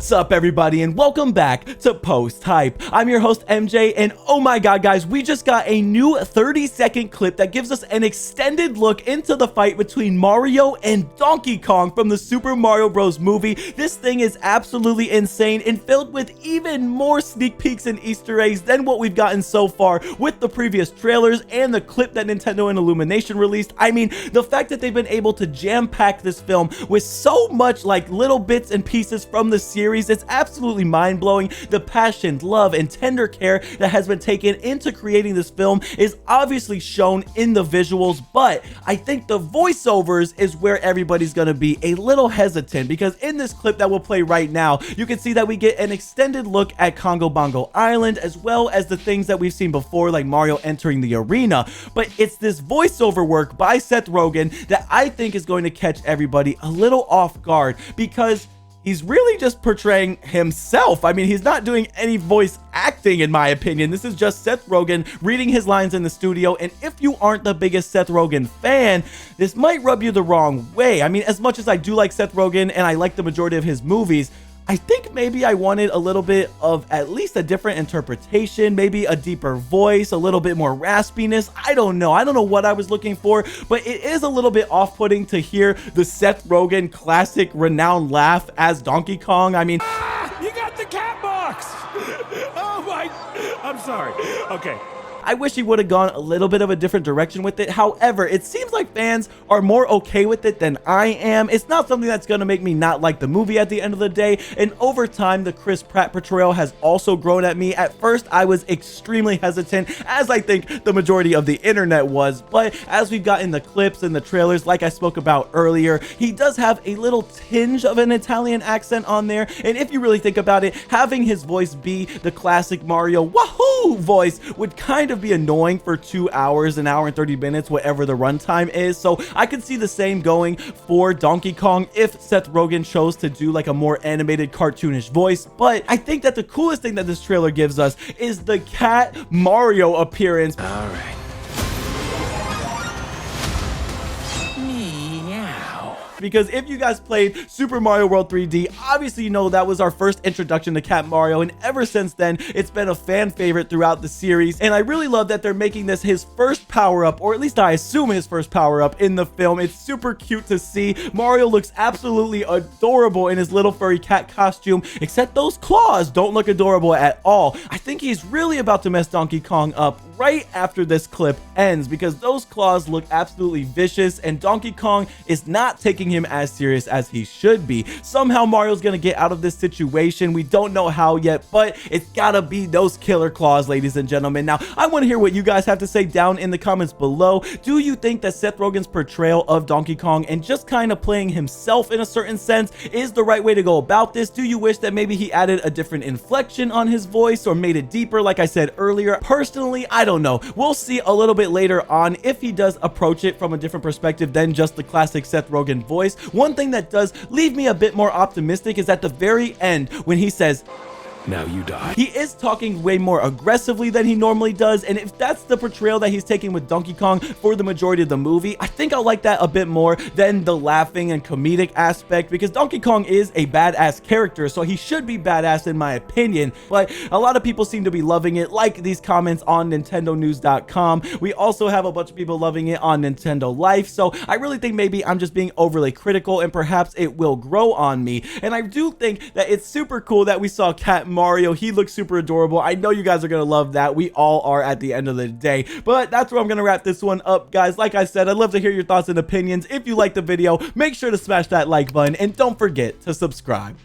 What's up, everybody, and welcome back to Post Hype. I'm your host, MJ, and oh my god, guys, we just got a new 30-second clip that gives us an extended look into the fight between Mario and Donkey Kong from the Super Mario Bros. Movie. This thing is absolutely insane and filled with even more sneak peeks and Easter eggs than what we've gotten so far with the previous trailers and the clip that Nintendo and Illumination released. I mean, the fact that they've been able to jam-pack this film with so much like little bits and pieces from the series, it's absolutely mind-blowing. The passion, love, and tender care that has been taken into creating this film is obviously shown in the visuals, but I think the voiceovers is where everybody's gonna be a little hesitant, because in this clip that we'll play right now, you can see that we get an extended look at Congo Bongo Island, as well as the things that we've seen before, like Mario entering the arena. But it's this voiceover work by Seth Rogen that I think is going to catch everybody a little off guard, because he's really just portraying himself. I mean, he's not doing any voice acting, in my opinion. This is just Seth Rogen reading his lines in the studio, and if you aren't the biggest Seth Rogen fan, this might rub you the wrong way. I mean, as much as I do like Seth Rogen and I like the majority of his movies, I think maybe I wanted a little bit of at least a different interpretation, maybe a deeper voice, a little bit more raspiness. I don't know what I was looking for, but it is a little bit off-putting to hear the Seth Rogen classic renowned laugh as Donkey Kong. I mean, you got the cat box. Oh my, I'm sorry. Okay. I wish he would have gone a little bit of a different direction with it. However, it seems like fans are more okay with it than I am. It's not something that's going to make me not like the movie at the end of the day. And over time, the Chris Pratt portrayal has also grown at me. At first, I was extremely hesitant, as I think the majority of the internet was. But as we've gotten the clips and the trailers, like I spoke about earlier, he does have a little tinge of an Italian accent on there. And if you really think about it, having his voice be the classic Mario wahoo voice would kind of be annoying for 2 hours, an hour and 30 minutes, whatever the runtime is. So I could see the same going for Donkey Kong if Seth Rogen chose to do like a more animated, cartoonish voice. But I think that the coolest thing that this trailer gives us is the cat Mario appearance. All right. Because if you guys played Super Mario World 3D, obviously you know that was our first introduction to Cat Mario, and ever since then, it's been a fan favorite throughout the series, and I really love that they're making this his first power-up, or at least I assume his first power-up in the film. It's super cute to see. Mario looks absolutely adorable in his little furry cat costume, except those claws don't look adorable at all. I think he's really about to mess Donkey Kong up right after this clip ends, because those claws look absolutely vicious, and Donkey Kong is not taking him as serious as he should be. Somehow Mario's gonna get out of this situation. We don't know how yet, but it's gotta be those killer claws, ladies and gentlemen. Now, I want to hear what you guys have to say down in the comments below. Do you think that Seth Rogen's portrayal of Donkey Kong and just kind of playing himself in a certain sense is the right way to go about this? Do you wish that maybe he added a different inflection on his voice or made it deeper, like I said earlier? Personally, I don't know. We'll see a little bit later on if he does approach it from a different perspective than just the classic Seth Rogen voice. One thing that does leave me a bit more optimistic is at the very end when he says, "Now you die." He is talking way more aggressively than he normally does, and if that's the portrayal that he's taking with Donkey Kong for the majority of the movie, I think I'll like that a bit more than the laughing and comedic aspect, because Donkey Kong is a badass character, so he should be badass in my opinion. But a lot of people seem to be loving it, like these comments on NintendoNews.com. We also have a bunch of people loving it on Nintendo Life, so I really think maybe I'm just being overly critical, and perhaps it will grow on me. And I do think that it's super cool that we saw Cat Mario. He looks super adorable. I know you guys are gonna love that. We all are at the end of the day. But that's where I'm gonna wrap this one up, guys. Like I said, I'd love to hear your thoughts and opinions. If you liked the video, make sure to smash that like button, and don't forget to subscribe.